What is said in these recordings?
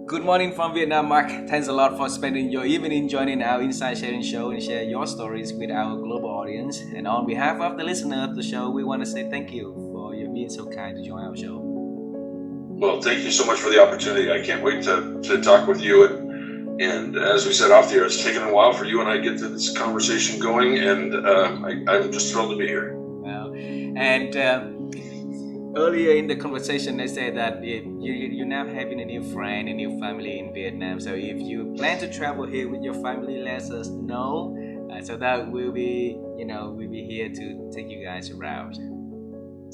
Good morning from Vietnam, Mark. Thanks a lot for spending your evening joining our Inside Sharing show and share your stories with our global audience. And on behalf of the listener of the show, we want to say thank you for your being so kind to join our show. Well, thank you so much for the opportunity. I can't wait to talk with you. And as we said off the air, it's taken a while for you and I to get this conversation going, and I'm just thrilled to be here. Well, and earlier in the conversation, I said that you're now having a new friend, a new family in Vietnam. So if you plan to travel here with your family, let us know. So that we'll be here to take you guys around.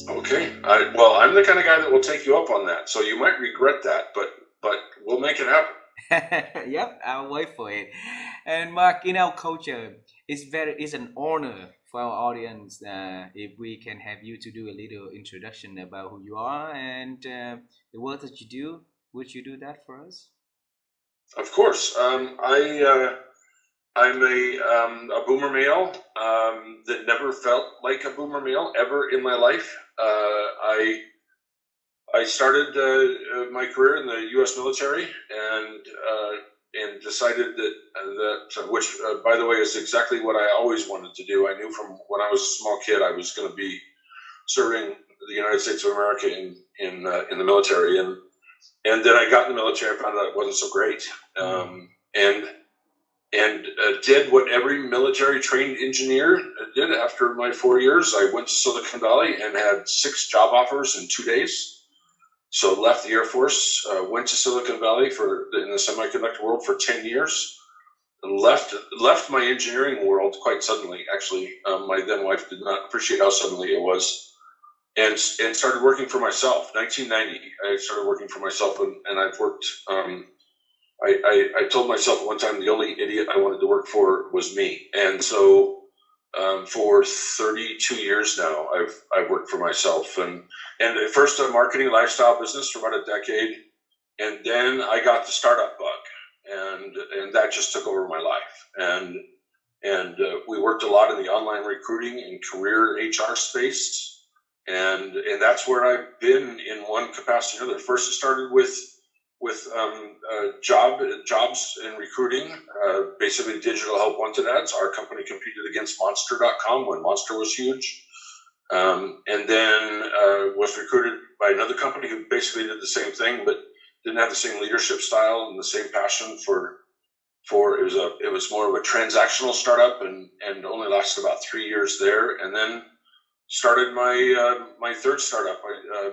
Okay. Well, I'm the kind of guy that will take you up on that. So you might regret that, but we'll make it happen. Yep, I'll wait for it. And Mark, in our culture, it's an honor for our audience if we can have you to do a little introduction about who you are and the work that you do. Would you do that for us? Of course. I'm a boomer male that never felt like a boomer male ever in my life. I started my career in the U.S. military and decided that which, by the way, is exactly what I always wanted to do. I knew from when I was a small kid I was going to be serving the United States of America in the military, and then I got in the military. I found out it wasn't so great, and did what every military trained engineer did. After my 4 years, I went to Silicon Valley and had 6 job offers in 2 days. So left the Air Force, went to Silicon Valley in the semiconductor world for 10 years, and left my engineering world quite suddenly. Actually, my then wife did not appreciate how suddenly it was, and started working for myself. 1990, I started working for myself, and I've worked. I told myself at one time the only idiot I wanted to work for was me, and so for 32 years now, I've worked for myself, and at first a marketing lifestyle business for about a decade, and then I got the startup bug, and that just took over my life, and we worked a lot in the online recruiting and career HR space, and that's where I've been in one capacity or another. First, it started with jobs and recruiting, basically digital help wanted ads. Our company competed against Monster.com when Monster was huge, and then was recruited by another company who basically did the same thing, but didn't have the same leadership style and the same passion for it was more of a transactional startup, and only lasted about 3 years there, and then started my third startup.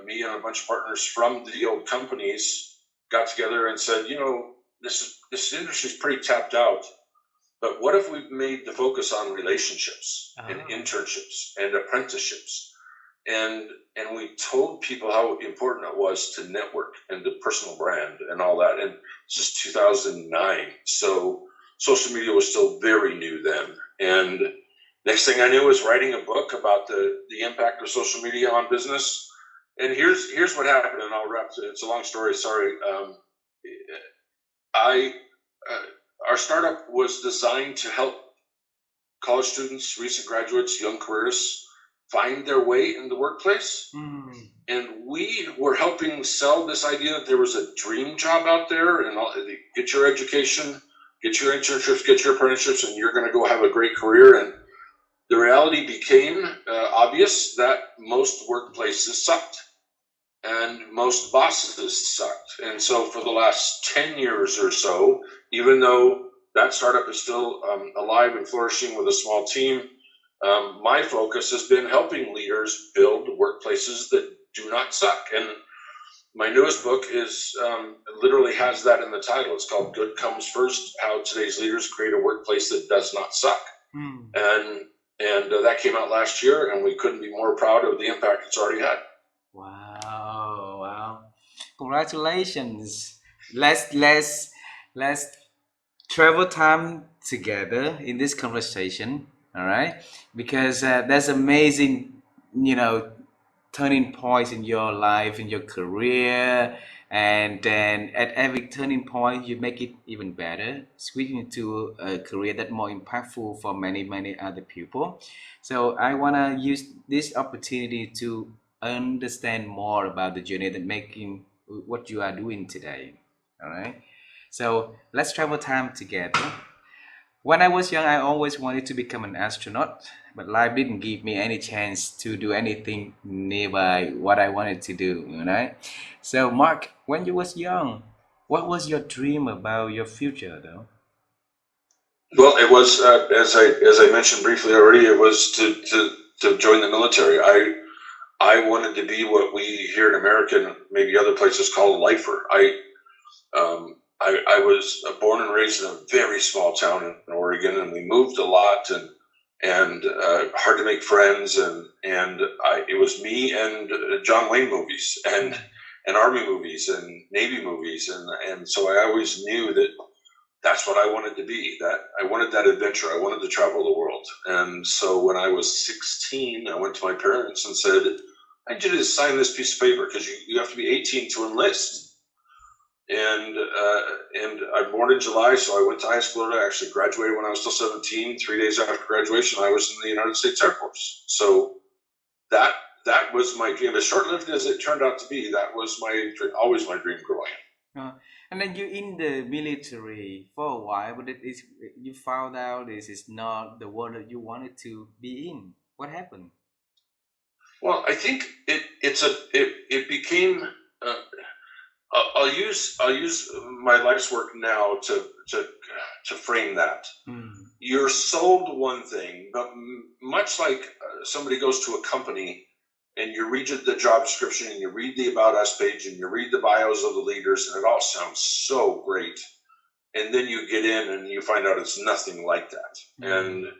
Me and a bunch of partners from the old companies got together and said, this industry is pretty tapped out, but what if we made the focus on relationships and internships and apprenticeships, and we told people how important it was to network and to personal brand and all that. And this is 2009, so social media was still very new then. And next thing I knew was writing a book about the impact of social media on business. And here's what happened, and I'll wrap. It's a long story. Sorry. Our startup was designed to help college students, recent graduates, young careerists find their way in the workplace. And we were helping sell this idea that there was a dream job out there, and get your education, get your internships, get your apprenticeships, and you're going to go have a great career. And the reality became obvious that most workplaces sucked. And most bosses sucked. And so for the last 10 years or so, even though that startup is still alive and flourishing with a small team, my focus has been helping leaders build workplaces that do not suck. And my newest book literally has that in the title. It's called Good Comes First, How Today's Leaders Create a Workplace That Does Not Suck. And that came out last year, and we couldn't be more proud of the impact it's already had. Wow. Congratulations. Let's travel time together in this conversation, all right? Because that's amazing, turning points in your life, in your career, and then at every turning point you make it even better, switching to a career that's more impactful for many other people. So I want to use this opportunity to understand more about the journey that making what you are doing today. All right. So let's travel time together. When I was young, I always wanted to become an astronaut, but life didn't give me any chance to do anything nearby what I wanted to do, right? So, Mark, when you was young, what was your dream about your future, though? Well, it was as I mentioned briefly already. It was to join the military. I wanted to be what we here in America and maybe other places call a lifer. I was born and raised in a very small town in Oregon, and we moved a lot, and hard to make friends, and it was me and John Wayne movies and Army movies and Navy movies, and so I always knew that that's what I wanted to be. That I wanted that adventure. I wanted to travel the world. And so when I was 16, I went to my parents and said, "I need you to sign this piece of paper because you have to be 18 to enlist." And I'm born in July, so I went to high school. I actually graduated when I was still 17. 3 days after graduation, I was in the United States Air Force. So that that was my dream. As short-lived as it turned out to be, that was my dream, always my dream growing up. Uh, and then you in the military for a while, but you found out this is not the world that you wanted to be in. What happened? Well, I think it became. Uh, I'll use my life's work now to frame that. Mm. You're sold one thing, but much like somebody goes to a company and you read the job description and you read the about us page and you read the bios of the leaders and it all sounds so great, and then you get in and you find out it's nothing like that. Mm.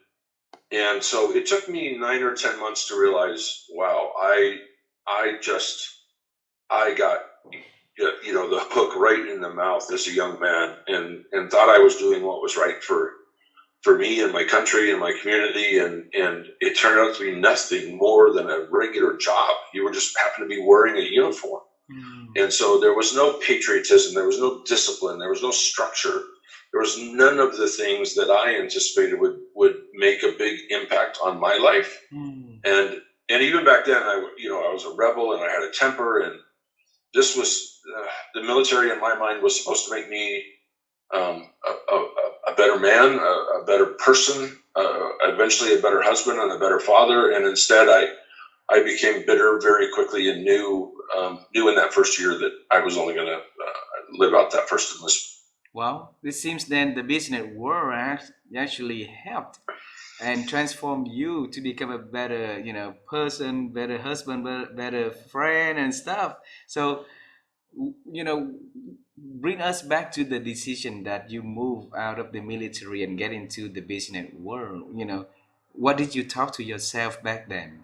And so it took me 9 or 10 months to realize, wow, I got the hook right in the mouth as a young man, and thought I was doing what was right for me and my country and my community, and it turned out to be nothing more than a regular job. You were just happened to be wearing a uniform. Mm. And so there was no patriotism, there was no discipline, there was no structure, there was none of the things that I anticipated would make a big impact on my life. Mm. And even back then, I was a rebel and I had a temper, and this was the military in my mind was supposed to make me a better man, a better person, eventually a better husband and a better father. And instead, I became bitter very quickly and knew in that first year that I was only going to live out that first enlistment. Well, it seems then the business world actually helped and transformed you to become a better, person, better husband, better friend and stuff. So, bring us back to the decision that you move out of the military and get into the business world. What did you talk to yourself back then?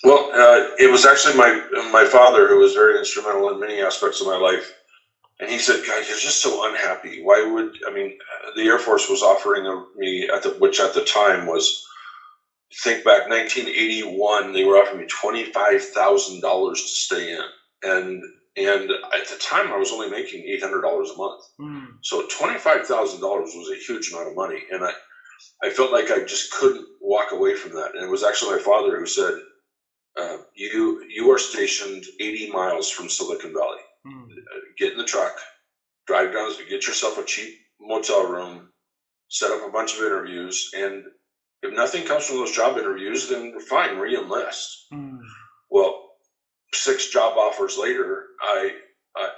Well, it was actually my father who was very instrumental in many aspects of my life. And he said, "God, you're just so unhappy. Why would I mean?" The Air Force was offering me which at the time was, think back, 1981. They were offering me $25,000 to stay in, and at the time I was only making $800 a month. Mm. So $25,000 was a huge amount of money, and I felt like I just couldn't walk away from that. And it was actually my father who said, "You are stationed 80 miles from Silicon Valley. Mm. Get in the truck, drive down, get yourself a cheap motel room, set up a bunch of interviews, and if nothing comes from those job interviews, then fine, re-enlist." Mm. Well, 6 job offers later,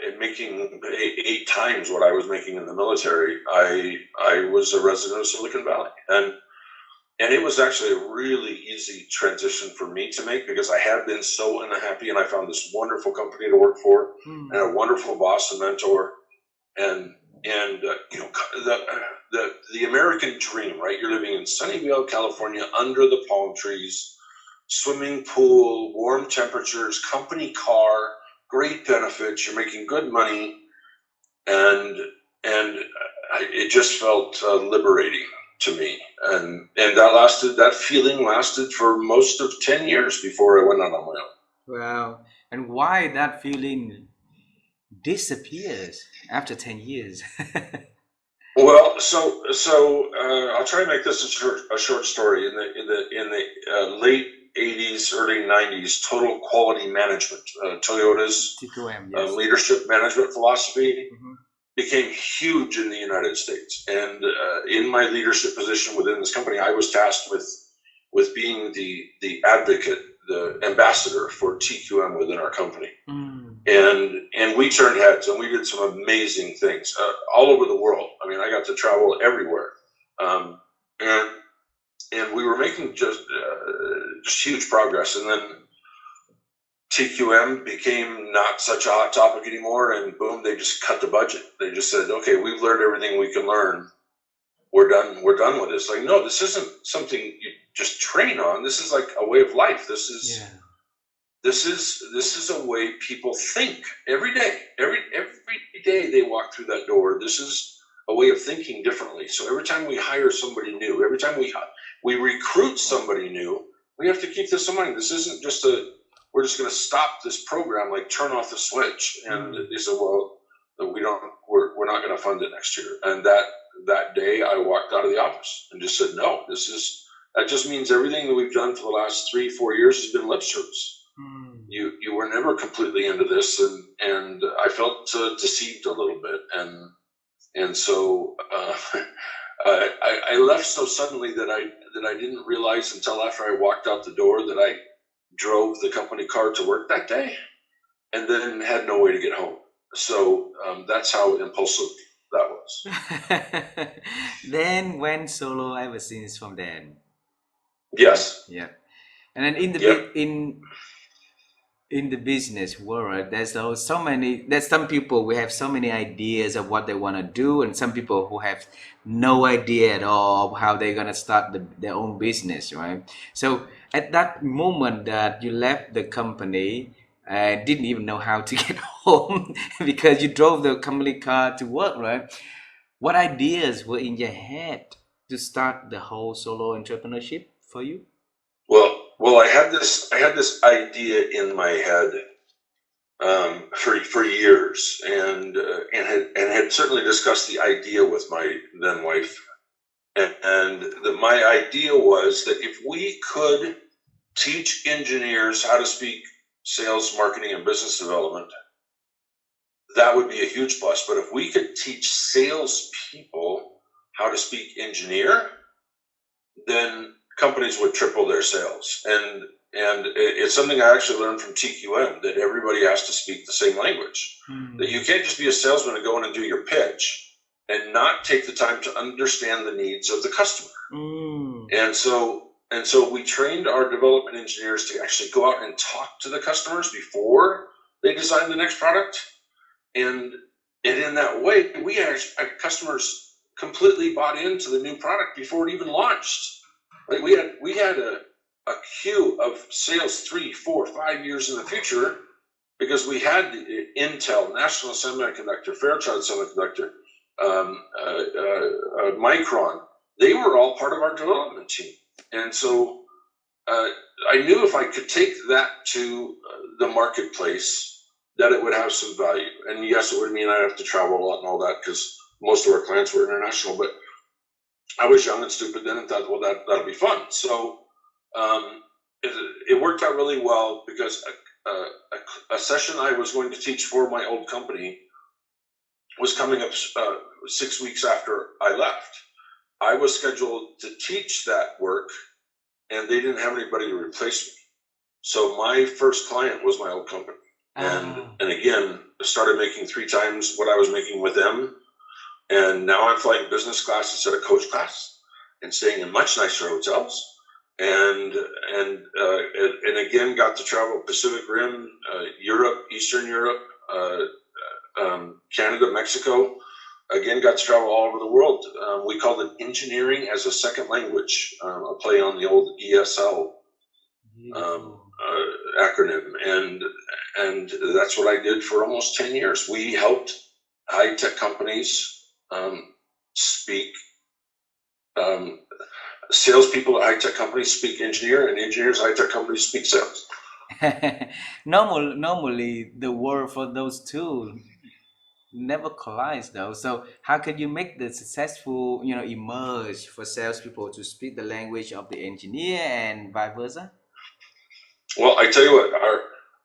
and making eight times what I was making in the military, I was a resident of Silicon Valley, and it was actually a really easy transition for me to make because I had been so unhappy, and I found this wonderful company to work for, Mm. and a wonderful boss and mentor, and the American dream, right? You're living in Sunnyvale, California, under the palm trees, swimming pool, warm temperatures, company car, great benefits. You're making good money, and it just felt liberating to me, and that feeling lasted for most of 10 years before I went out on my own. Wow. And why that feeling disappears after 10 years? Well, so I'll try to make this a short story. In the late 80s, early 90s, total quality management. Toyota's TQM, yes. leadership management philosophy Mhm. became huge in the United States. And in my leadership position within this company, I was tasked with being the advocate, the ambassador for TQM within our company. Mm. And we turned heads, and we did some amazing things all over the world. I mean, I got to travel everywhere, and we were making just huge progress. And then TQM became not such a hot topic anymore, and boom, they just cut the budget. They just said, "Okay, we've learned everything we can learn. We're done. We're done with this." Like, no, this isn't something you just train on. This is like a way of life. This is this is a way people think every day. Every day they walk through that door. This is a way of thinking differently. So every time we hire somebody new, every time we recruit somebody new, we have to keep this in mind. This isn't just we're just going to stop this program, like turn off the switch. And they said, well, we're not going to fund it next year. And that day I walked out of the office and just said, no, that just means everything that we've done for the last 3-4 years has been lip service. You were never completely into this, and I felt deceived a little bit, and so I left so suddenly that I didn't realize until after I walked out the door that I drove the company car to work that day, and then had no way to get home. So that's how impulsive that was. Then went solo ever since from then. Yes. Yeah. And then in the business world, there's some people who have so many ideas of what they want to do, and some people who have no idea at all of how they're going to start their own business, right? So at that moment that you left the company, didn't even know how to get home because you drove the company car to work, right? What ideas were in your head to start the whole solo entrepreneurship for you? Well, I had this idea in my head for years, and had certainly discussed the idea with my then wife, and my idea was that if we could teach engineers how to speak sales, marketing, and business development, that would be a huge plus. But if we could teach salespeople how to speak engineer, then companies would triple their sales. And it's something I actually learned from TQM, that everybody has to speak the same language. That you can't just be a salesman and go in and do your pitch and not take the time to understand the needs of the customer. And so we trained our development engineers to actually go out and talk to the customers before they design the next product. And in that way, our customers completely bought into the new product before it even launched. Like we had a queue of sales 3, 4, 5 years in the future, because we had Intel, National Semiconductor, Fairchild Semiconductor, Micron. They were all part of our development team. And so I knew if I could take that to the marketplace, that it would have some value. And yes, it would mean I'd have to travel a lot and all that, because most of our clients were international. But I was young and stupid then and thought, well, that'll be fun. So it worked out really well, because a session I was going to teach for my old company was coming up 6 weeks after I left. I was scheduled to teach that work, and they didn't have anybody to replace me. So my first client was my old company. And again, I started making 3 times what I was making with them. And now I'm flying business class instead of coach class, and staying in much nicer hotels. And again, got to travel Pacific Rim, Europe, Eastern Europe, Canada, Mexico. Again, got to travel all over the world. We called it engineering as a second language, a play on the old ESL acronym. And that's what I did for almost 10 years. We helped high-tech companies speak, salespeople at high-tech companies speak engineer, and engineers at high-tech companies speak sales. Normally, the word for those two never collides, though. So how can you make the successful, emerge for salespeople to speak the language of the engineer and vice versa? Well, I tell you what,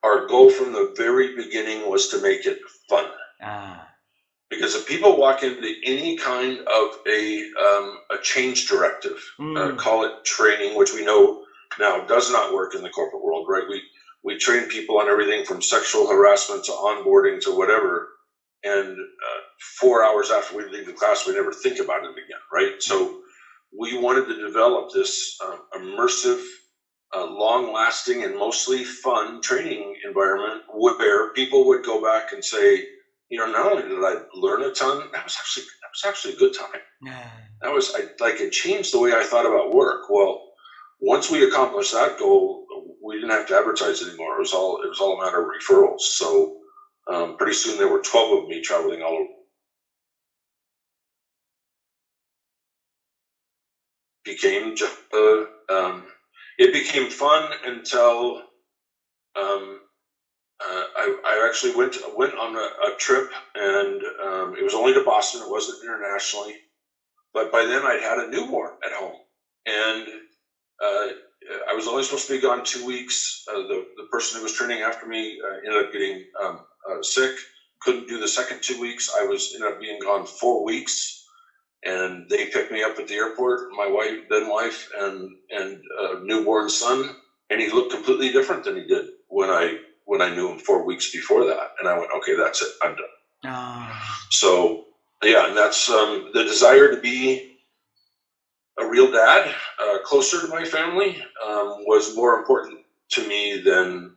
our goal from the very beginning was to make it fun. Ah. Because if people walk into any kind of a change directive, call it training, which we know now does not work in the corporate world, right? We train people on everything from sexual harassment to onboarding to whatever, and 4 hours after we leave the class, we never think about it again, right? So we wanted to develop this immersive, long-lasting, and mostly fun training environment where people would go back and say, not only did I learn a ton, that was actually a good time. It changed the way I thought about work. Well, once we accomplished that goal, we didn't have to advertise anymore. It was all a matter of referrals. So pretty soon there were 12 of me traveling all over. It became fun until I actually went on a trip, and it was only to Boston. It wasn't internationally, but by then I'd had a newborn at home, and I was only supposed to be gone 2 weeks. The person who was training after me ended up getting sick, couldn't do the second 2 weeks. I ended up being gone 4 weeks, and they picked me up at the airport, my wife, and newborn son, and he looked completely different than he did when I knew him 4 weeks before that. And I went, okay, that's it, I'm done. So yeah, and that's the desire to be a real dad, closer to my family, was more important to me than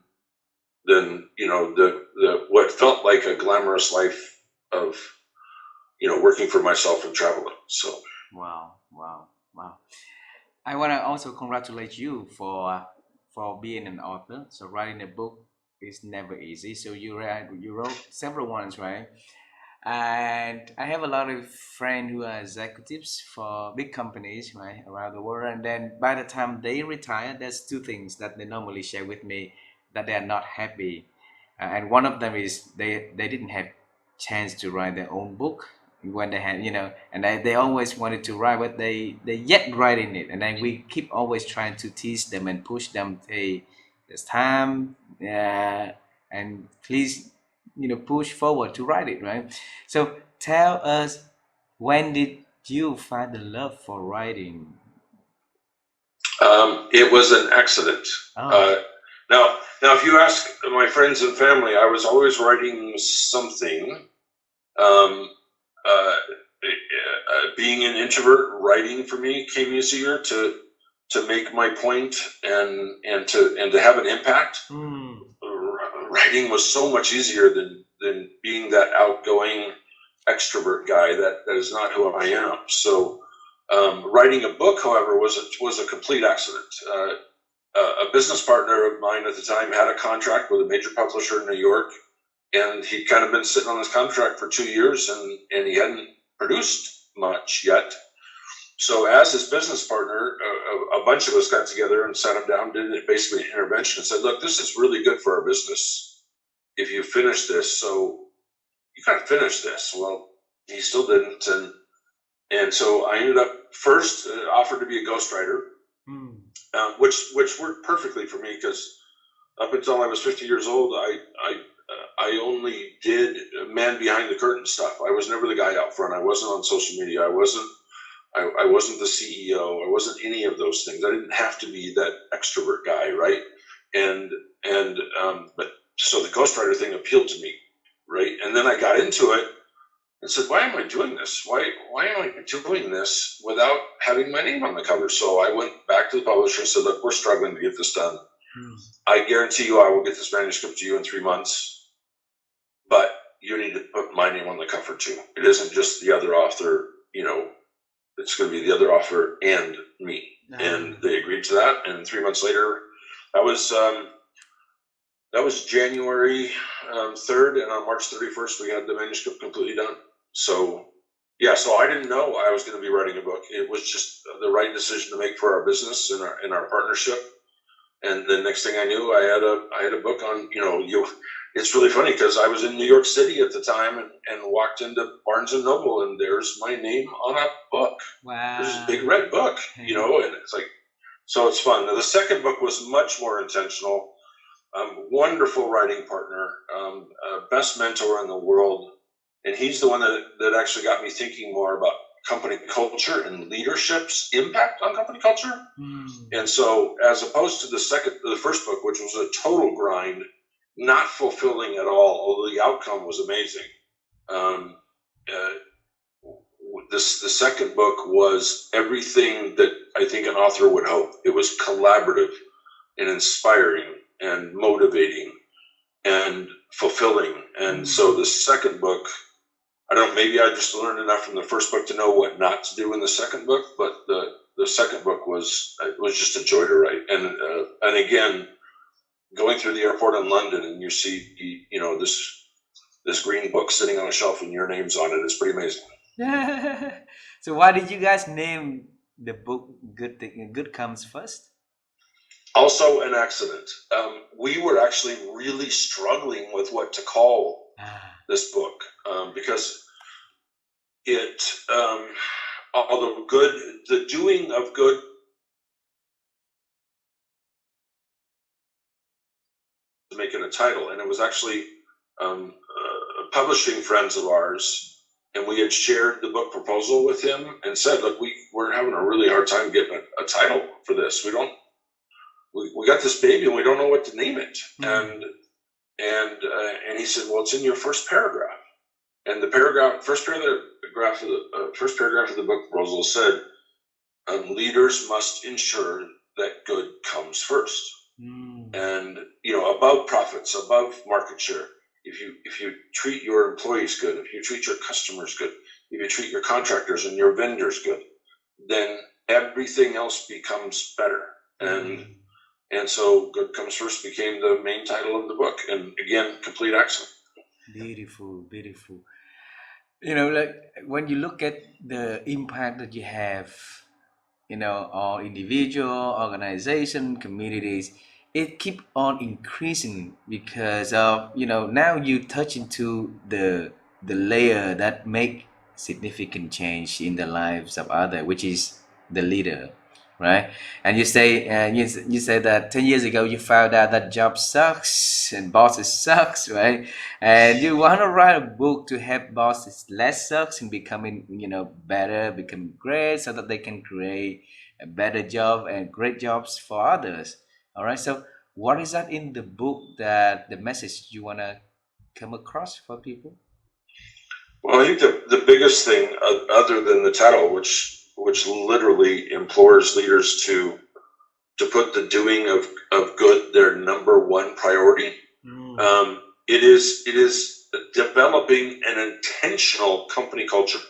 the what felt like a glamorous life of working for myself and traveling. So Wow. I want to also congratulate you for being an author. So writing a book is never easy. So you wrote several ones, right? And I have a lot of friends who are executives for big companies, right, around the world. And then by the time they retire, there's two things that they normally share with me that they are not happy. And one of them is they didn't have chance to write their own book when they had, and they always wanted to write, but they yet writing it. And then we keep always trying to teach them and push them, hey, there's time, and please, push forward to write it, right? So tell us, when did you find the love for writing? it was an accident. Oh. Now, if you ask my friends and family, I was always writing something. Um, Being an introvert, writing for me came easier to make my point and to have an impact. Writing was so much easier than being that outgoing extrovert guy. That is not who I am. So writing a book, however, was a complete accident. A business partner of mine at the time had a contract with a major publisher in New York, and he'd kind of been sitting on this contract for 2 years, and he hadn't produced much yet. So as his business partner, a bunch of us got together and sat him down, did basically an intervention, and said, look, this is really good for our business if you finish this, so you got to finish this. Well, he still didn't, and so I ended up first offered to be a ghostwriter, which worked perfectly for me, because up until I was 50 years old, I only did man behind the curtain stuff. I was never the guy out front. I wasn't on social media. I wasn't the CEO. I wasn't any of those things. I didn't have to be that extrovert guy, right? But so the ghostwriter thing appealed to me, right? And then I got into it and said, why am I doing this? Why am I doing this without having my name on the cover? So I went back to the publisher and said, look, we're struggling to get this done. I guarantee you I will get this manuscript to you in 3 months, but you need to put my name on the cover too. It isn't just the other author, it's going to be the other author and me. And they agreed to that. And 3 months later, that was January 3rd, and on March 31st, we had the manuscript completely done. So yeah, so I didn't know I was going to be writing a book. It was just the right decision to make for our business and our partnership. And the next thing I knew, I had a book on, it's really funny because I was in New York City at the time and walked into Barnes and Noble, and there's my name on a book. Wow. There's this big red book, and it's like, so it's fun. Now, the second book was much more intentional. Wonderful writing partner, best mentor in the world. And he's the one that actually got me thinking more about company culture and leadership's impact on company culture. And so, as opposed to the first book, which was a total grind, not fulfilling at all, although the outcome was amazing. The second book was everything that I think an author would hope. It was collaborative and inspiring and motivating and fulfilling. And so the second book, I don't know, maybe I just learned enough from the first book to know what not to do in the second book, but the second book was just a joy to write. And again, going through the airport in London and you see, this green book sitting on a shelf and your name's on it, it's pretty amazing. So why did you guys name the book Good Comes First? Also an accident. We were actually really struggling with what to call this book because it, although good, the doing of good to make it a title, and it was actually publishing friends of ours. And we had shared the book proposal with him and said, look, we're having a really hard time getting a title for this. We got this baby and we don't know what to name it. And he said, well, it's in your first paragraph. And the first paragraph of the book proposal said, leaders must ensure that good comes first. And, above profits, above market share. If you treat your employees good, if you treat your customers good, if you treat your contractors and your vendors good, then everything else becomes better. And so Good Comes First became the main title of the book. And again, complete accident. Beautiful, beautiful. Like when you look at the impact that you have, on individual, organization, communities, it keep on increasing because of now you touch into the layer that make significant change in the lives of others, which is the leader, right? And you say you say that 10 years ago you found out that job sucks and bosses sucks, right? And you want to write a book to help bosses less sucks and becoming better, becoming great, so that they can create a better job and great jobs for others. All right. So, what is that in the book that the message you want to come across for people? Well, I think the biggest thing, other than the title, which literally implores leaders to put the doing of good their number one priority, it is developing an intentional company culture.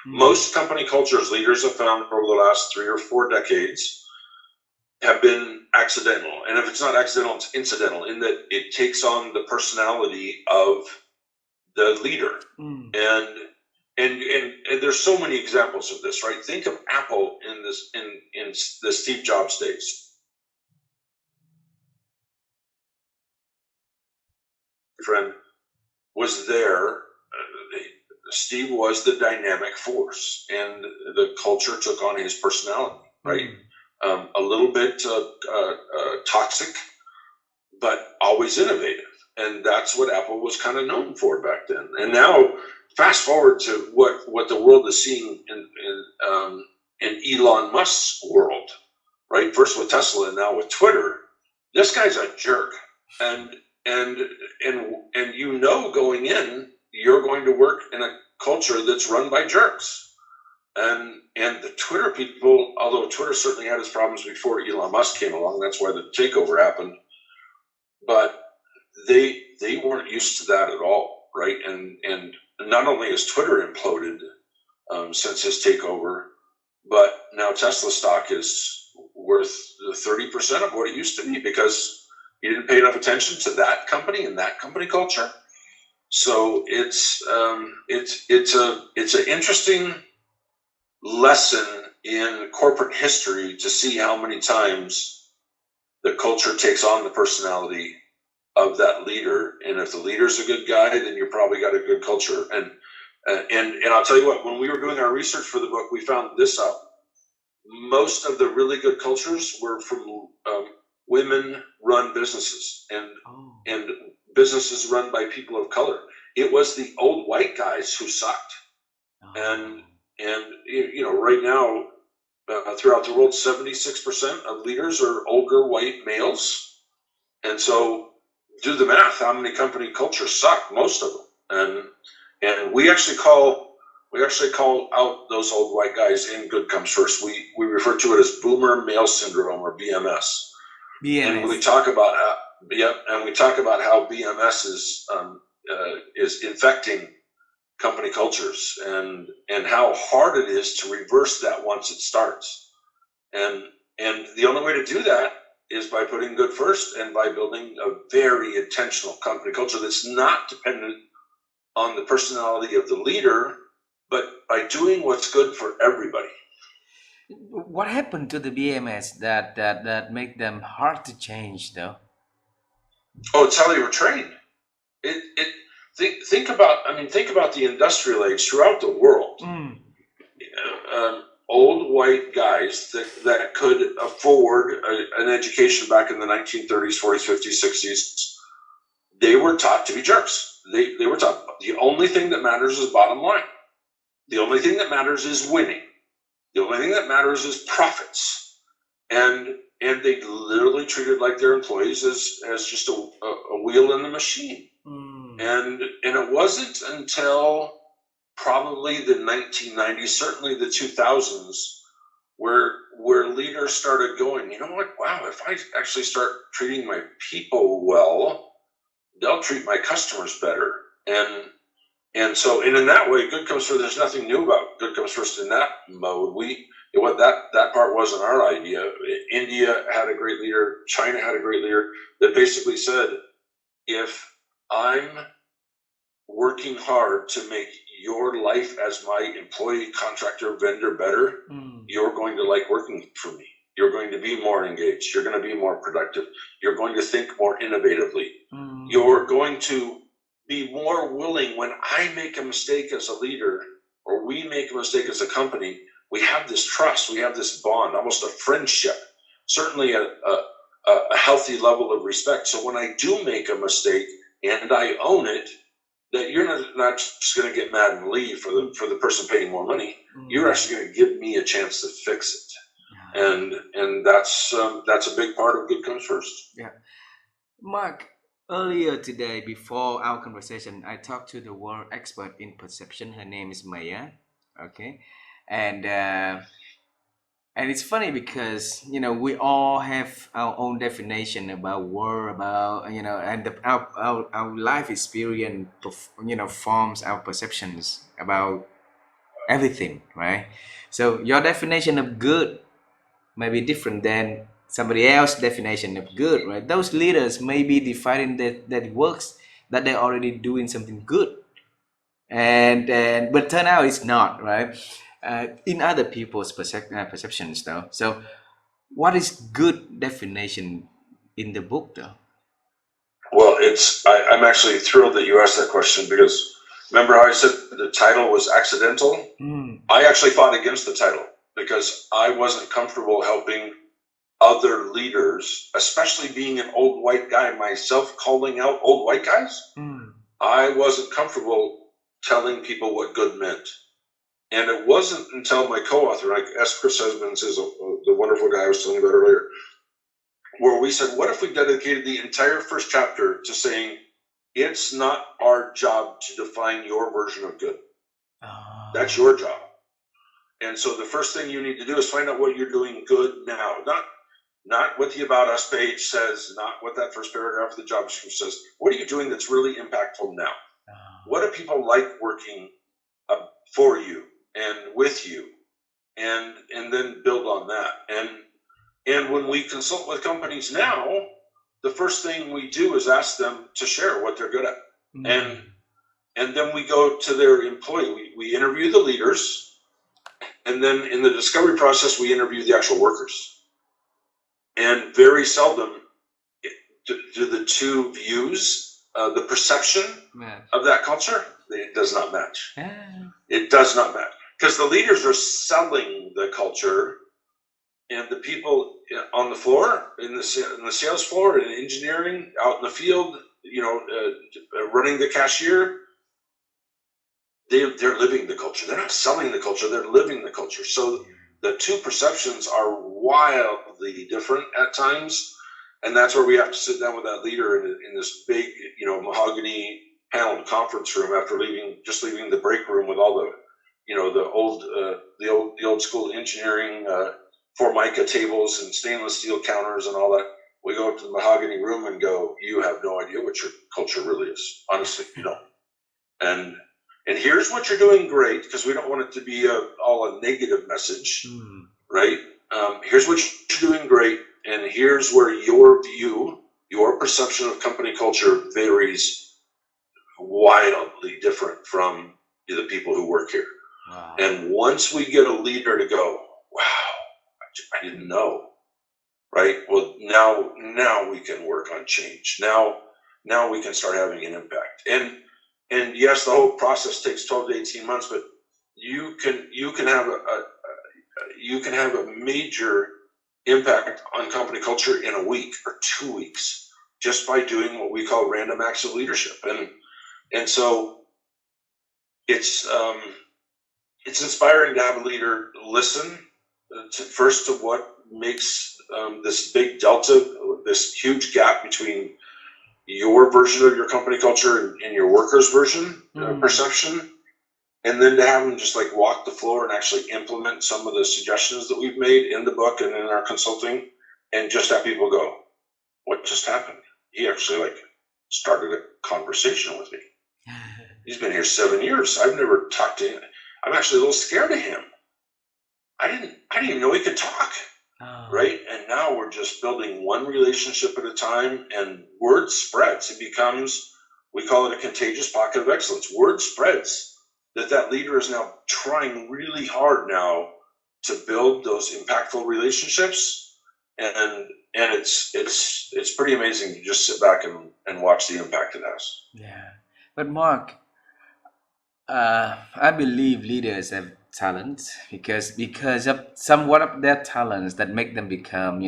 Most company cultures leaders have found over the last 3 or 4 decades have been accidental. And if it's not accidental, it's incidental in that it takes on the personality of the leader. And there's so many examples of this, right? Think of Apple in the Steve Jobs days. Friend was there. Steve was the dynamic force, and the culture took on his personality, right? A little bit toxic, but always innovative. And that's what Apple was kind of known for back then. And now, fast forward to what the world is seeing in Elon Musk's world, right? First with Tesla and now with Twitter. This guy's a jerk. And going in, you're going to work in a culture that's run by jerks. And the Twitter people, although Twitter certainly had its problems before Elon Musk came along, that's why the takeover happened. But they weren't used to that at all, right? And not only has Twitter imploded since his takeover, but now Tesla stock is worth 30% of what it used to be because he didn't pay enough attention to that company and that company culture. So it's an interesting lesson in corporate history to see how many times the culture takes on the personality of that leader. And if the leader's a good guy, then you probably got a good culture. And I'll tell you what, when we were doing our research for the book, we found this out. Most of the really good cultures were women run businesses, Oh. and businesses run by people of color. It was the old white guys who sucked. Oh. And right now, throughout the world, 76% of leaders are older white males. And so do the math. How many company cultures suck? Most of them. And we actually call out those old white guys in Good Comes First. We refer to it as boomer male syndrome, or BMS. And we BMS. talk about how BMS is infecting company cultures, and how hard it is to reverse that once it starts. And the only way to do that is by putting good first, and by building a very intentional company culture that's not dependent on the personality of the leader, but by doing what's good for everybody. What happened to the BMS that make them hard to change, though? Oh, it's how they were trained. Think about the industrial age throughout the world. Old white guys that could afford an education back in the 1930s, 40s, 50s, 60s, they were taught to be jerks. They were taught the only thing that matters is bottom line. The only thing that matters is winning. The only thing that matters is profits. And they literally treated like their employees as just a wheel in the machine. And it wasn't until probably the 1990s, certainly the 2000s, where leaders started going, you know what, wow, if I actually start treating my people well, they'll treat my customers better. And so in that way, Good Comes First, there's nothing new about Good Comes First in that mode. That part wasn't our idea. India had a great leader. China had a great leader that basically said, if I'm working hard to make your life as my employee, contractor, vendor better, you're going to like working for me. You're going to be more engaged. You're going to be more productive. You're going to think more innovatively. You're going to be more willing when I make a mistake as a leader, or we make a mistake as a company. We have this trust. We have this bond, almost a friendship, certainly a healthy level of respect. So when I do make a mistake and I own it, that you're not just going to get mad and leave for the person paying more money. You're actually going to give me a chance to fix it, and that's a big part of Good Comes First. Yeah, Mark. Earlier today, before our conversation, I talked to the world expert in perception. Her name is Maya. Okay, and it's funny because we all have our own definition about word, about and our life experience forms our perceptions about everything, right? So your definition of good may be different than somebody else's definition of good, right? Those leaders may be defining that it works, that they're already doing something good, and but turn out it's not, right? In other people's perceptions, though. So, what is good definition in the book, though? Well, I'm actually thrilled that you asked that question, because remember how I said the title was accidental? I actually fought against the title because I wasn't comfortable helping other leaders, especially being an old white guy myself, calling out old white guys. I wasn't comfortable telling people what good meant. And it wasn't until my co-author, like S. Chris Husbands is the wonderful guy I was telling you about earlier, where we said, what if we dedicated the entire first chapter to saying, it's not our job to define your version of good. That's your job. And so the first thing you need to do is find out what you're doing good now. Not what the About Us page says, not what that first paragraph of the job description says. What are you doing that's really impactful now? What do people like working for you and with you? And then build on that. And when we consult with companies now, the first thing we do is ask them to share what they're good at. And then we go to their employee. We interview the leaders, and then in the discovery process, we interview the actual workers. And very seldom do the two views, the perception of that culture, it does not match. It does not match. Because the leaders are selling the culture, and the people on the floor, in the sales floor, in engineering, out in the field, running the cashier, they're living the culture. They're not selling the culture, they're living the culture. So the two perceptions are wildly different at times, and that's where we have to sit down with that leader in this big, mahogany paneled conference room after leaving the break room with all the, the old school engineering Formica tables and stainless steel counters and all that. We go up to the mahogany room and go, you have no idea what your culture really is. Honestly, you don't. And here's what you're doing great, because we don't want it to be all a negative message, right? Here's what you're doing great, and here's where your view, your perception of company culture varies wildly different from the people who work here. Wow. And once we get a leader to go, wow, I didn't know, right? Well, now we can work on change. Now we can start having an impact. And yes, the whole process takes 12 to 18 months, but you can have a major impact on company culture in a week or 2 weeks just by doing what we call random acts of leadership. And so it's inspiring to have a leader listen to what makes this big delta, this huge gap between your version of your company culture and your workers' version perception, and then to have them just like walk the floor and actually implement some of the suggestions that we've made in the book and in our consulting, and just have people go, what just happened? He actually started a conversation with me. He's been here 7 years. I've never talked to him. I'm actually a little scared of him. I didn't even know he could talk. Oh. Right? And now we're just building one relationship at a time, and word spreads. It becomes, we call it a contagious pocket of excellence. Word spreads that leader is now trying really hard now to build those impactful relationships. And it's pretty amazing to just sit back and watch the impact it has. Yeah. But Mark, I believe leaders have talent because of somewhat of their talents that make them become,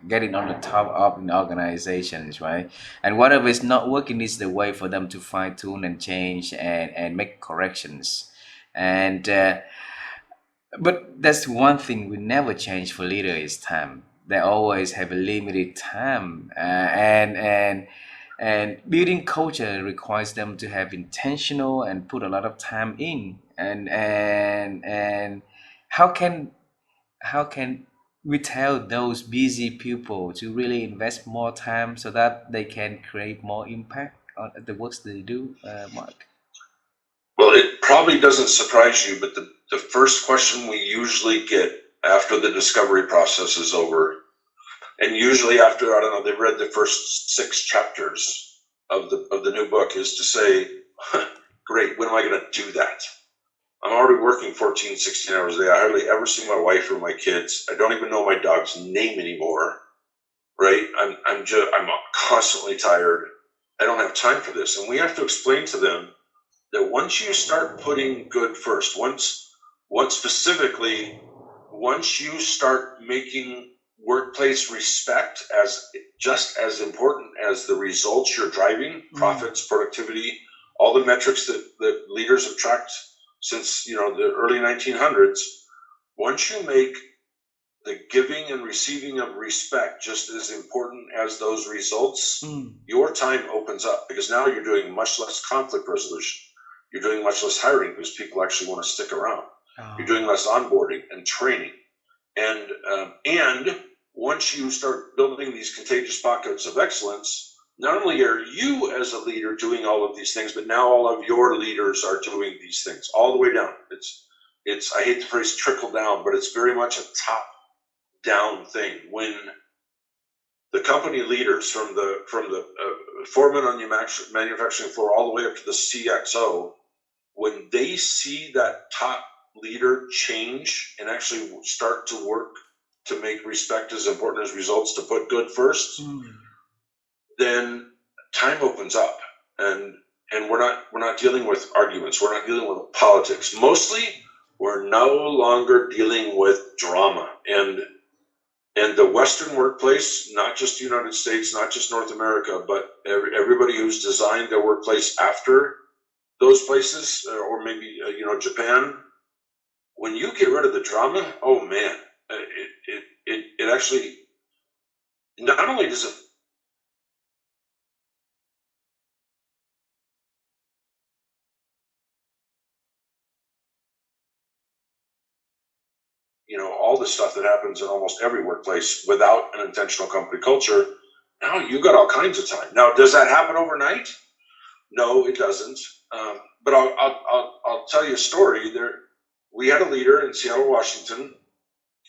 getting on the top of in organizations, right? And whatever is not working is the way for them to fine tune and change and make corrections. And but that's one thing we never change for leader is time. They always have a limited time, and building culture requires them to have intentional and put a lot of time in. And how can we tell those busy people to really invest more time so that they can create more impact on the works they do, Mark? Well, it probably doesn't surprise you, but the first question we usually get after the discovery process is over, and usually after, I don't know, they've read the first 6 chapters of the new book, is to say, great, when am I going to do that? I'm already working 14, 16 hours a day. I hardly ever see my wife or my kids. I don't even know my dog's name anymore, right? I'm constantly tired. I don't have time for this. And we have to explain to them that once you start putting good first, once you start making workplace respect as just as important as the results you're driving, profits, productivity, all the metrics that leaders have tracked since the early 1900s, once you make the giving and receiving of respect just as important as those results, your time opens up, because now you're doing much less conflict resolution. You're doing much less hiring because people actually want to stick around. You're doing less onboarding and training. And once you start building these contagious pockets of excellence, not only are you as a leader doing all of these things, but now all of your leaders are doing these things all the way down. It's I hate the phrase trickle down, but it's very much a top down thing. When the company leaders from the foreman on your manufacturing floor all the way up to the CXO, when they see that top leader change and actually start to work to make respect as important as results, to put good first, then time opens up, and we're not dealing with arguments. We're not dealing with politics. Mostly, we're no longer dealing with drama. And And the Western workplace, not just the United States, not just North America, but everybody who's designed their workplace after those places, or maybe Japan, when you get rid of the drama, oh man, it actually, not only does it, all the stuff that happens in almost every workplace without an intentional company culture, now you got all kinds of time. Now, does that happen overnight? No, it doesn't. But I'll tell you a story. We had a leader in Seattle, Washington,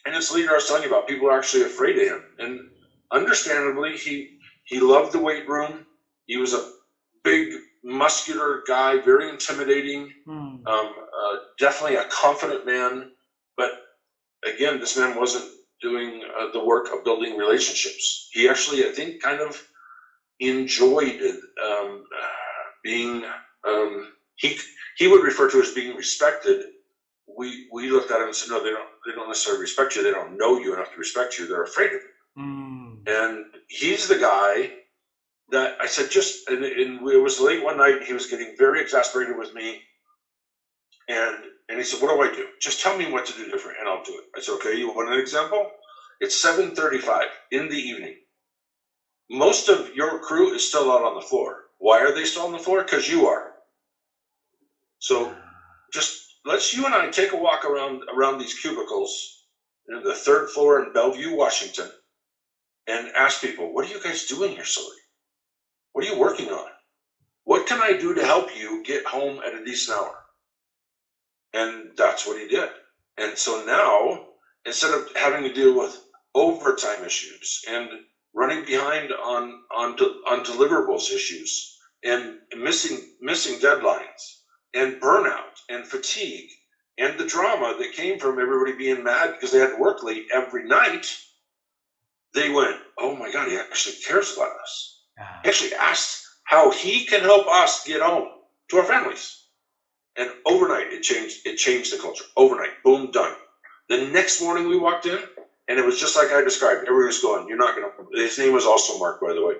and this leader I was telling you about, people are actually afraid of him. And understandably, he loved the weight room. He was a big, muscular guy, very intimidating, definitely a confident man. But again, this man wasn't doing the work of building relationships. He actually, I think, kind of enjoyed being, he would refer to as being respected. We looked at him and said, no, they don't necessarily respect you. They don't know you enough to respect you. They're afraid of you. And he's the guy that I said, and it was late one night, and he was getting very exasperated with me. And he said, what do I do? Just tell me what to do different, and I'll do it. I said, okay, you want an example? It's 7:35 in the evening. Most of your crew is still out on the floor. Why are they still on the floor? Because you are. So just let's you and I take a walk around these cubicles, the third floor in Bellevue, Washington, and ask people, what are you guys doing here so late? What are you working on? What can I do to help you get home at a decent hour? And that's what he did. And so now, instead of having to deal with overtime issues and running behind on deliverables issues and missing deadlines and burnout and fatigue and the drama that came from everybody being mad because they had to work late every night, they went, oh my God, he actually cares about us. He actually asked how he can help us get home to our families. And overnight, it changed the culture. Overnight, boom, done. The next morning we walked in, and it was just like I described. Everybody was going, you're not going to, his name was also Mark, by the way.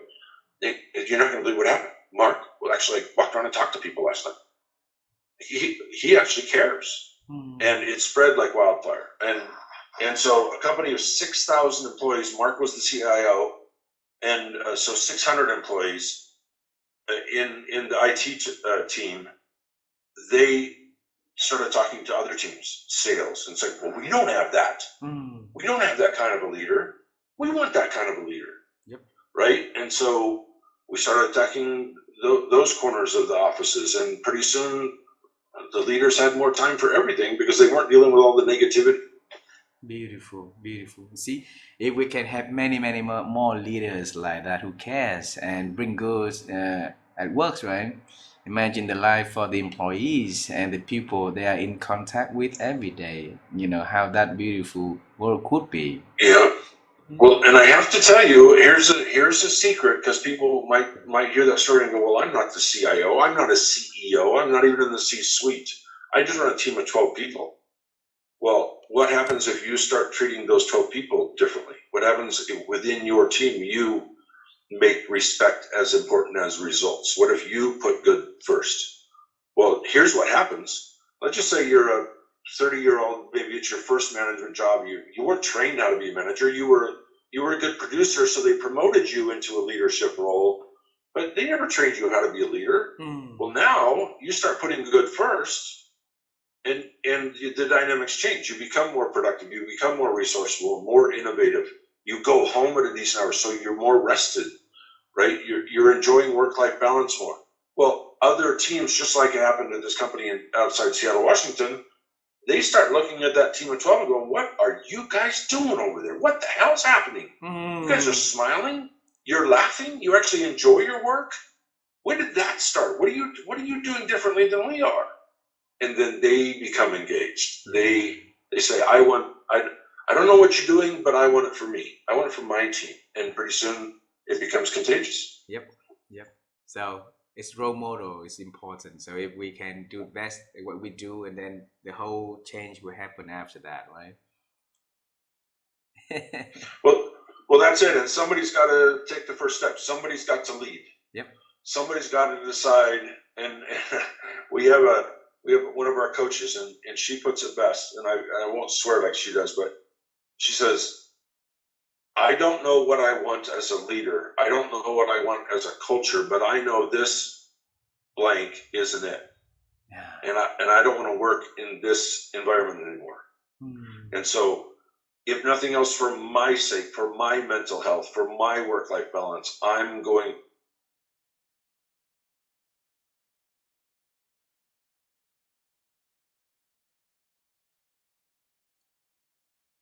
You're not going to believe what happened. Mark actually walked around and talked to people last night. He actually cares. And it spread like wildfire. And so a company of 6,000 employees, Mark was the CIO, and so 600 employees in the IT team, they started talking to other teams, sales, and said, well, we don't have that. We don't have that kind of a leader. We want that kind of a leader. Yep. Right? And so we started attacking those corners of the offices, and pretty soon the leaders had more time for everything because they weren't dealing with all the negativity. Beautiful, beautiful. See, if we can have many more leaders like that who cares and bring goods at work, right? Imagine the life for the employees and the people they are in contact with every day. How that beautiful world could be. Yeah. Well, and I have to tell you, here's a secret, because people might hear that story and go, well, I'm not the CIO, I'm not a CEO, I'm not even in the C-suite. I just run a team of 12 people. Well, what happens if you start treating those 12 people differently? What happens if within your team you make respect as important as results? What if you put good first? Well, here's what happens. Let's just say you're a 30-year-old, maybe it's your first management job. You weren't trained how to be a manager. You were a good producer, so they promoted you into a leadership role, but they never trained you how to be a leader. Well, now you start putting good first, and the dynamics change. You become more productive. You become more resourceful, more innovative. You go home at a decent hour, so you're more rested, right? You're enjoying work-life balance more. Well, other teams, just like it happened at this company outside Seattle, Washington, they start looking at that team of 12 and going, what are you guys doing over there? What the hell's happening? You guys are smiling. You're laughing. You actually enjoy your work. When did that start? What are you doing differently than we are? And then they become engaged. They say, I don't know what you're doing, but I want it for me. I want it for my team. And pretty soon it becomes contagious. Yep. So it's role model is important. So if we can do best what we do, and then the whole change will happen after that, right? Well, well, that's it. And somebody's got to take the first step. Somebody's got to lead. Yep. Somebody's got to decide. And we have one of our coaches, and she puts it best. And I won't swear like she does, but she says, I don't know what I want as a leader. I don't know what I want as a culture, but I know this blank isn't it. Yeah. And I don't want to work in this environment anymore. And so, if nothing else, for my sake, for my mental health, for my work-life balance, I'm going.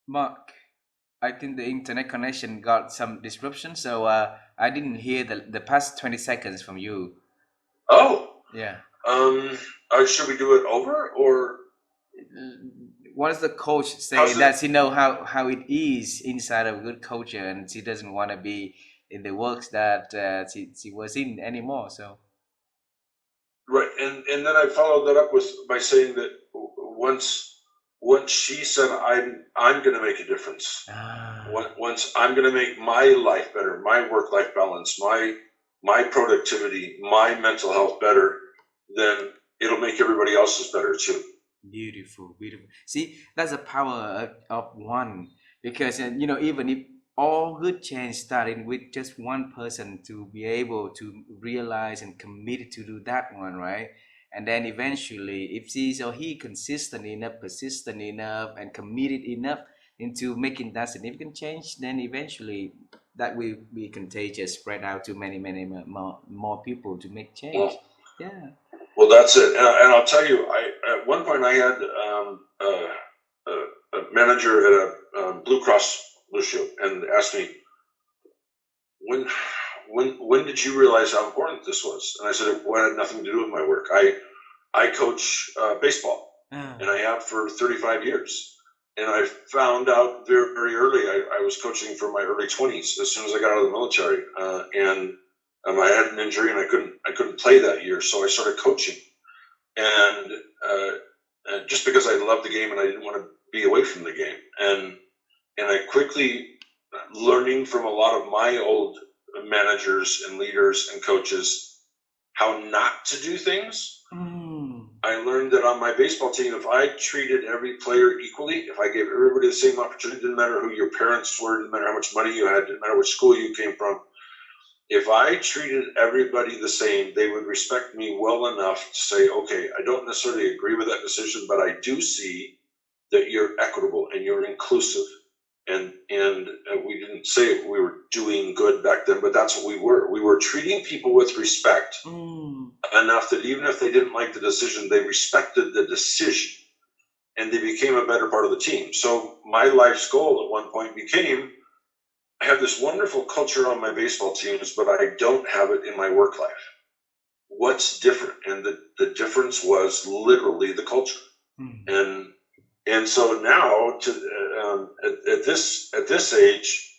Mark, I think the internet connection got some disruption, so I didn't hear the past 20 seconds from you. Oh, Yeah. should we do it over, or What does the coach say? how's it? That she know how it is inside of a good culture, and she doesn't want to be in the works that she was in anymore. So Right, and then I followed that up by saying that once she said, I'm going to make a difference. Once I'm going to make my life better, my work-life balance, my productivity, my mental health better, then it'll make everybody else's better too. beautiful, beautiful. See, that's the power of one, because even if all good change starting with just one person to be able to realize and commit to do that one, right? And then eventually, if she or he consistent enough, persistent enough, and committed enough into making that significant change, then eventually that will be contagious, spread out to many more people to make change. Well, Yeah. well, that's it. And I'll tell you, at one point I had a manager at a Blue Cross Blue Shield, and asked me, when did you realize how important this was? And I said, well, it had nothing to do with my work. I coach baseball, and I have for 35 years. And I found out very, very early. I was coaching from my early 20s as soon as I got out of the military, and I had an injury and I couldn't play that year, so I started coaching. And just because I loved the game and I didn't want to be away from the game, and I quickly, learning from a lot of my old managers and leaders and coaches how not to do things. I learned that on my baseball team, if I treated every player equally, if I gave everybody the same opportunity, didn't matter who your parents were, didn't matter how much money you had, didn't matter which school you came from, if I treated everybody the same, they would respect me well enough to say, okay, I don't necessarily agree with that decision, but I do see that you're equitable and you're inclusive. And we didn't say we were doing good back then, but that's what we were. We were treating people with respect enough that even if they didn't like the decision, they respected the decision and they became a better part of the team. So my life's goal at one point became, I have this wonderful culture on my baseball teams, but I don't have it in my work life. What's different? And the difference was literally the culture. And so now, at this age,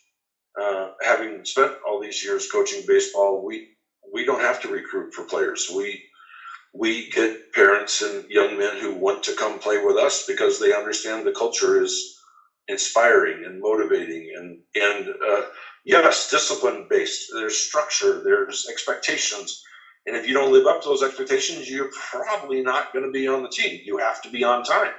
having spent all these years coaching baseball, we don't have to recruit for players. We get parents and young men who want to come play with us because they understand the culture is inspiring and motivating, and yes, discipline based. There's structure, there's expectations, and if you don't live up to those expectations, you're probably not going to be on the team. You have to be on time.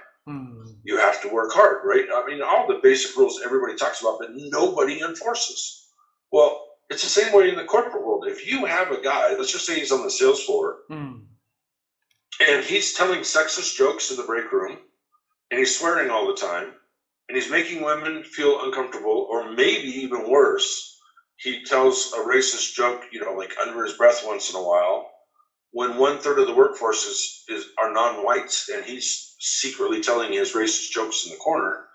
You have to work hard, right? I mean, all the basic rules everybody talks about, but nobody enforces. Well, it's the same way in the corporate world. If you have a guy, let's just say he's on the sales floor, and he's telling sexist jokes in the break room, and he's swearing all the time, and he's making women feel uncomfortable, or maybe even worse, he tells a racist joke, like under his breath once in a while, when 1/3 of the workforce are non-whites, and he's secretly telling his racist jokes in the corner.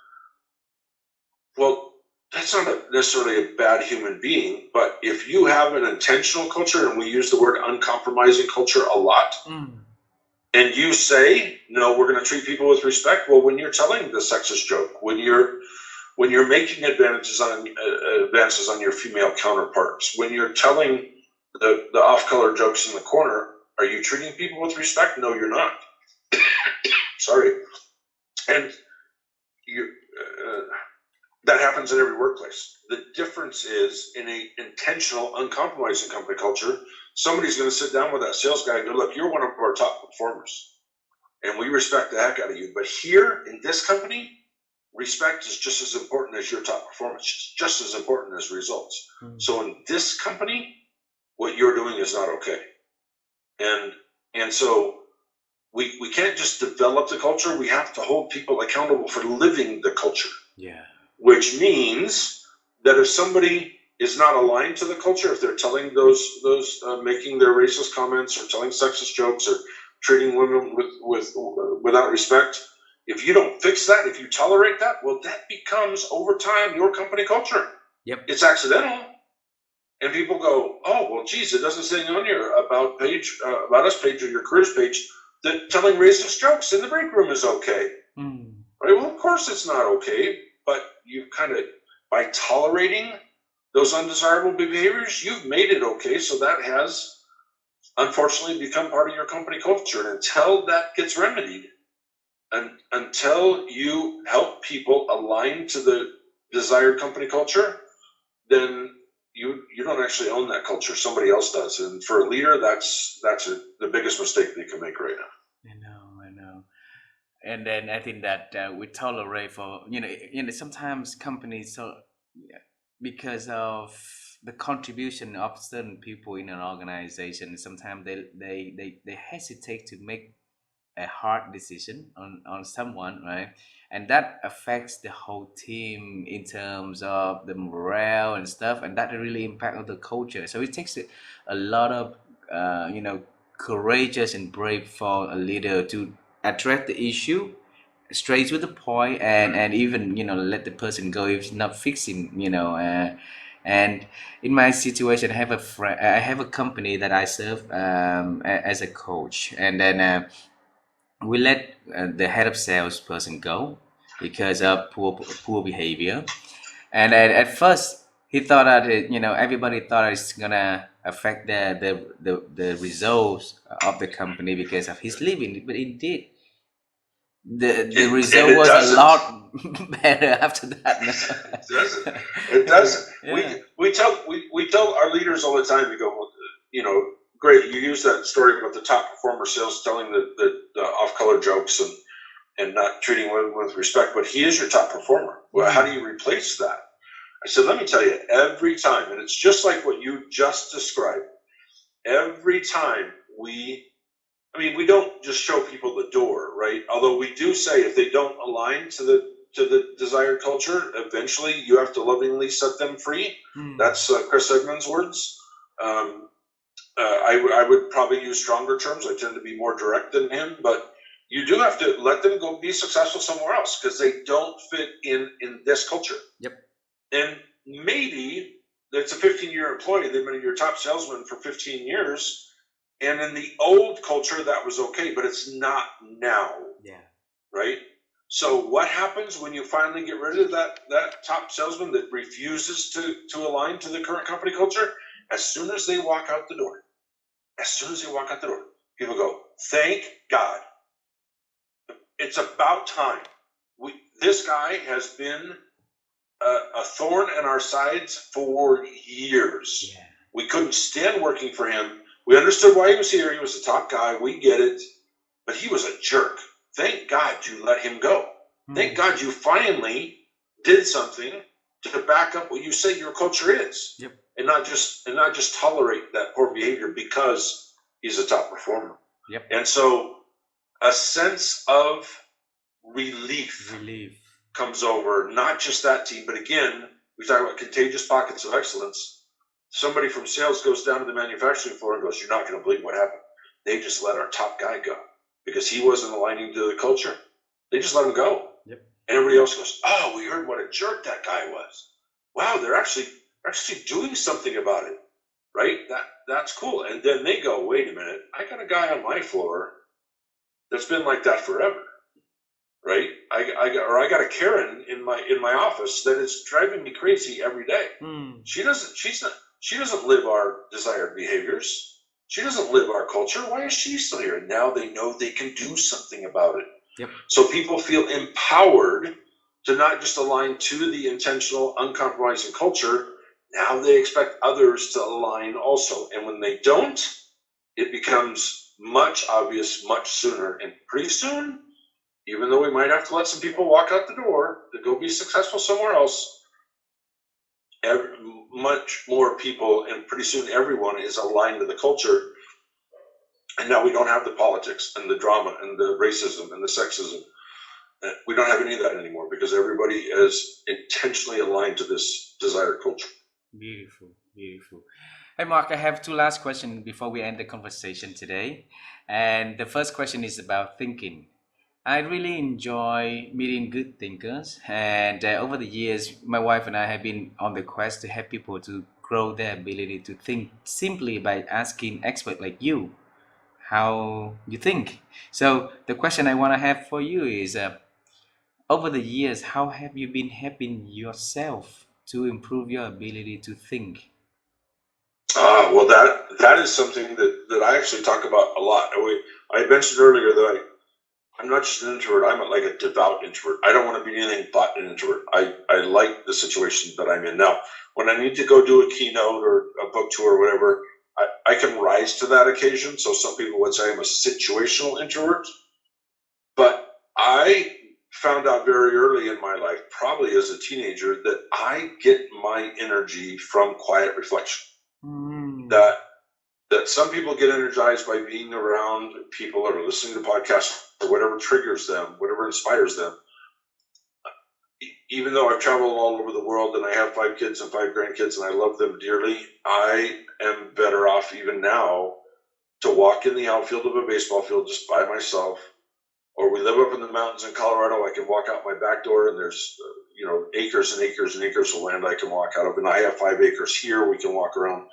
Well, that's not necessarily a bad human being, but if you have an intentional culture, and we use the word uncompromising culture a lot, and you say, no, we're going to treat people with respect. Well, when you're telling the sexist joke, when you're making advances on your female counterparts, when you're telling the off-color jokes in the corner, are you treating people with respect? No, you're not. Sorry. And That happens in every workplace. The difference is in a intentional, uncompromising company culture, somebody's going to sit down with that sales guy and go, look, you're one of our top performers and we respect the heck out of you. But here in this company, respect is just as important as your top performance, it's just as important as results. So in this company, what you're doing is not okay. And so we can't just develop the culture. We have to hold people accountable for living the culture. Yeah. Which means that if somebody is not aligned to the culture, if they're telling those making their racist comments or telling sexist jokes or treating women without respect, if you don't fix that, if you tolerate that, well, that becomes over time your company culture. Yep. It's accidental, and people go, "Oh, well, geez, it doesn't say on your about us page or your careers page that telling racist jokes in the break room is okay." Right? Well, of course it's not okay, but you kind of, by tolerating those undesirable behaviors, you've made it okay. So that has unfortunately become part of your company culture. And until that gets remedied, and until you help people align to the desired company culture, then you don't actually own that culture. Somebody else does. And for a leader, that's the biggest mistake they can make right now. I know. And then I think that we tolerate for sometimes companies, so because of the contribution of certain people in an organization, sometimes they hesitate to make a hard decision on someone, right? And that affects the whole team in terms of the morale and stuff, and that really impacts on the culture. So it takes a lot of courageous and brave for a leader to address the issue straight to the point, and even let the person go if it's not fixing, and in my situation, I have a company that I serve as a coach, and then we let the head of sales person go because of poor behavior. And at first he thought that everybody thought it's gonna affect the results of the company because of his leaving, but it did. The result was a lot better after that. It doesn't. It doesn't. Yeah. We tell our leaders all the time. We go, well, great. You use that story about the top performer sales telling the off-color jokes and not treating women with respect, but he is your top performer. Well, how do you replace that? I said, let me tell you, every time, and it's just like what you just described. Every time we don't just show people the door, right? Although we do say if they don't align to the desired culture, eventually you have to lovingly set them free. That's Chris Edmonds' words. I would probably use stronger terms. I tend to be more direct than him, but you do have to let them go be successful somewhere else because they don't fit in this culture. Yep. And maybe it's a 15-year employee. They've been your top salesman for 15 years. And in the old culture, that was okay, but it's not now. Yeah. Right? So what happens when you finally get rid of that top salesman that refuses to align to the current company culture? As soon as they walk out the door, people go, thank God. It's about time. This guy has been a thorn in our sides for years. Yeah. We couldn't stand working for him. We understood why he was here. He was the top guy. We get it. But he was a jerk. Thank God you let him go. Thank God you finally did something to back up what you say your culture is. Yep. And not just tolerate that poor behavior because he's a top performer. Yep. And so a sense of relief comes over, not just that team, but again, we talk about contagious pockets of excellence. Somebody from sales goes down to the manufacturing floor and goes, you're not going to believe what happened. They just let our top guy go because he wasn't aligning to the culture. They just let him go. Yep. And everybody else goes, oh, we heard what a jerk that guy was. Wow, they're actually doing something about it, right? That's cool. And then they go, wait a minute, I got a guy on my floor that's been like that forever, right? I got a Karen in my office that is driving me crazy every day. She doesn't live our desired behaviors. She doesn't live our culture. Why is she still here? And now they know they can do something about it. Yep. So people feel empowered to not just align to the intentional, uncompromising culture. Now they expect others to align also. And when they don't, it becomes much obvious much sooner. And pretty soon, even though we might have to let some people walk out the door to go be successful somewhere else, much more people, and pretty soon everyone is aligned to the culture. And now we don't have the politics and the drama and the racism and the sexism. We don't have any of that anymore because everybody is intentionally aligned to this desired culture. Beautiful, beautiful. Hey, Mark, I have two last questions before we end the conversation today. And the first question is about thinking. I really enjoy meeting good thinkers, and over the years, my wife and I have been on the quest to help people to grow their ability to think simply by asking experts like you how you think. So, the question I want to have for you is over the years, how have you been helping yourself to improve your ability to think? Well, that is something that I actually talk about a lot. I mentioned earlier that I'm not just an introvert. I'm like a devout introvert. I don't want to be anything but an introvert. I like the situation that I'm in now. When I need to go do a keynote or a book tour or whatever, I can rise to that occasion. So some people would say I'm a situational introvert. But I found out very early in my life, probably as a teenager, that I get my energy from quiet reflection. Mm. That some people get energized by being around people or listening to podcasts or whatever triggers them, whatever inspires them. Even though I've traveled all over the world and I have 5 kids and 5 grandkids and I love them dearly, I am better off even now to walk in the outfield of a baseball field just by myself. Or we live up in the mountains in Colorado. I can walk out my back door and there's acres and acres and acres of land I can walk out of. And I have 5 acres here we can walk around.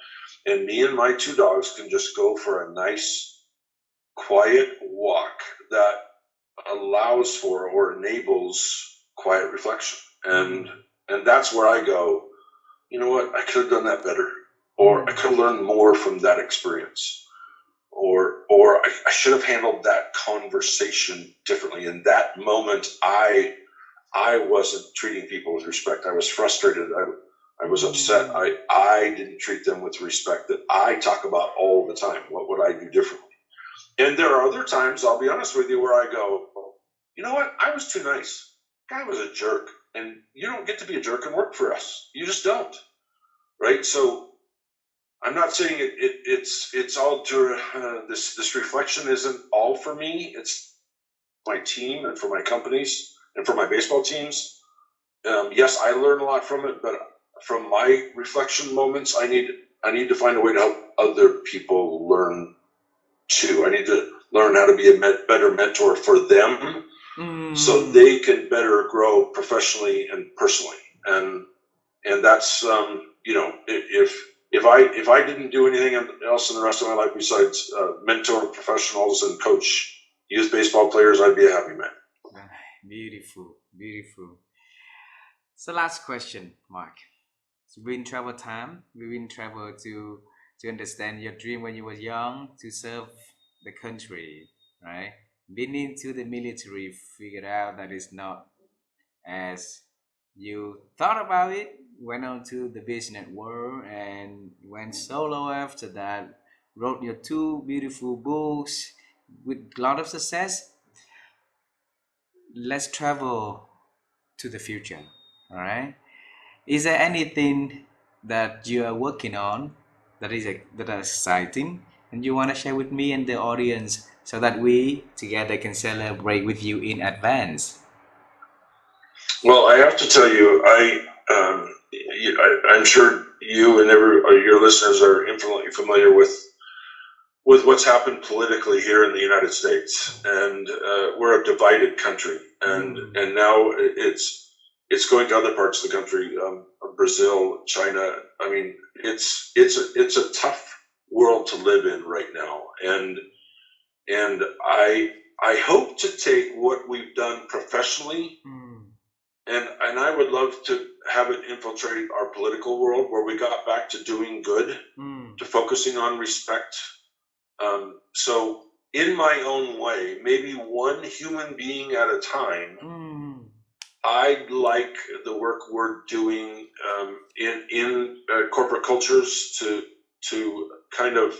And me and my 2 dogs can just go for a nice, quiet walk that allows for or enables quiet reflection. And that's where I go, you know what, I could have done that better. Or I could have learned more from that experience. Or I should have handled that conversation differently. In that moment, I wasn't treating people with respect. I was frustrated. I was upset. I didn't treat them with respect that I talk about all the time. What would I do differently? And there are other times, I'll be honest with you, where I go, you know what? I was too nice. Guy was a jerk. And you don't get to be a jerk and work for us. You just don't. Right? So I'm not saying it's all to this reflection isn't all for me. It's my team and for my companies and for my baseball teams. Yes, I learn a lot from it, but from my reflection moments, I need to find a way to help other people learn too. I need to learn how to be a better mentor for them, so they can better grow professionally and personally. And that's if I didn't do anything else in the rest of my life besides mentor professionals and coach youth baseball players, I'd be a happy man. Beautiful, beautiful. So last question, Mark. So we've been travel time. We've been travel to understand your dream when you were young to serve the country, right? Been into the military, figured out that it's not as you thought about it. Went on to the business world and went solo after that. Wrote your 2 beautiful books with a lot of success. Let's travel to the future. All right. Is there anything that you are working on that is exciting and you want to share with me and the audience so that we together can celebrate with you in advance? Well, I have to tell you, I'm sure you and your listeners are infinitely familiar with what's happened politically here in the United States, and we're a divided country, and now it's going to other parts of the country, Brazil, China. I mean, it's a tough world to live in right now, and I hope to take what we've done professionally, and I would love to have it infiltrate our political world where we got back to doing good, to focusing on respect. So in my own way, maybe one human being at a time, I like the work we're doing in corporate cultures to kind of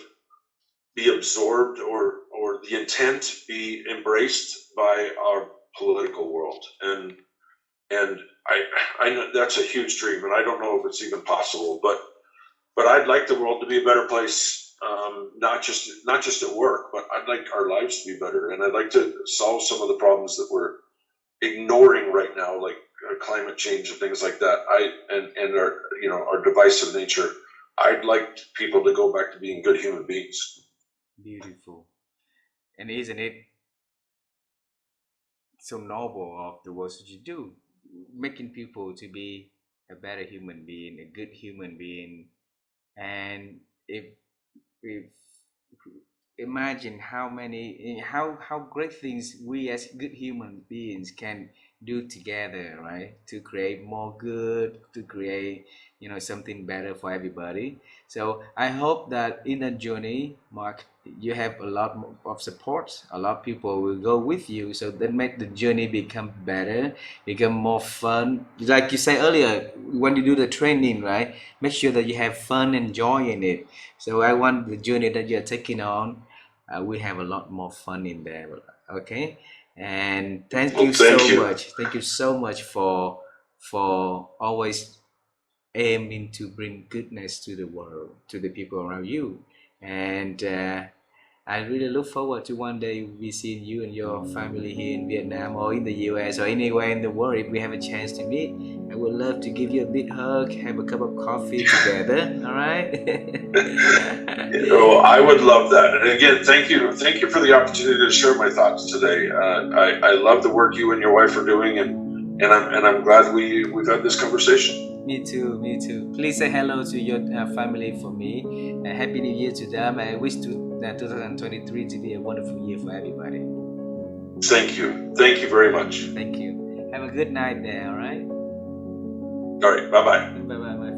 be absorbed, or the intent be embraced by our political world. And I know that's a huge dream, and I don't know if it's even possible, but I'd like the world to be a better place, not just at work, but I'd like our lives to be better, and I'd like to solve some of the problems that we're ignoring right now, like climate change and things like that. And our, our divisive nature. I'd like people to go back to being good human beings. Beautiful. And isn't it so noble of the work that you do, making people to be a better human being, a good human being. And if imagine how great things we as good human beings can do together, right, to create more good, to create something better for everybody. So I hope that in that journey, Mark, you have a lot of support, a lot of people will go with you, so that make the journey become better, become more fun. Like you said earlier, when you do the training, right, make sure that you have fun and joy in it. So I want the journey that you're taking on, we have a lot more fun in there. Okay, and thank Well, you so thank you. much. Thank you so much for always aiming to bring goodness to the world, to the people around you. And I really look forward to one day we seeing you and your family here in Vietnam or in the US or anywhere in the world. If we have a chance to meet, I would love to give you a big hug, have a cup of coffee together. All right. Oh, I would love that. And again, thank you for the opportunity to share my thoughts today. I love the work you and your wife are doing, and I'm glad we've had this conversation. Me too, me too. Please say hello to your family for me. Happy New Year to them. I wish 2023 to be a wonderful year for everybody. Thank you very much. Thank you. Have a good night there, all right? All right, bye bye. Bye bye, my